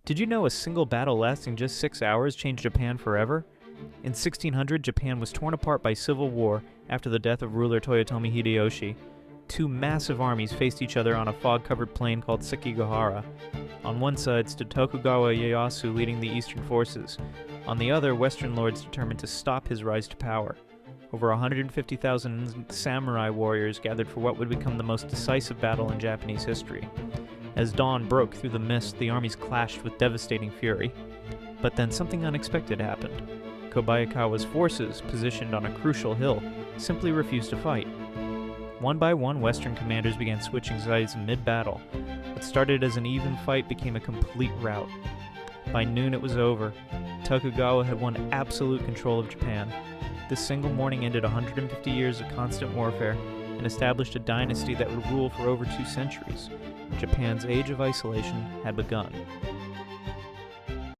Did you know a single battle lasting just 6 hours changed Japan forever? In 1600, Japan was torn apart by civil war after the death of ruler Toyotomi Hideyoshi. Two massive armies faced each other on a fog-covered plain called Sekigahara. On one side stood Tokugawa Ieyasu leading the eastern forces. On the other, western lords determined to stop his rise to power. Over 150,000 samurai warriors gathered for what would become the most decisive battle in Japanese history. As dawn broke through the mist, the armies clashed with devastating fury. But then something unexpected happened. Kobayakawa's forces, positioned on a crucial hill, simply refused to fight. One by one, Western commanders began switching sides mid-battle. What started as an even fight became a complete rout. By noon it was over. Tokugawa had won absolute control of Japan. This single morning ended 150 years of constant warfare and established a dynasty that would rule for over 2 centuries. Japan's age of isolation had begun.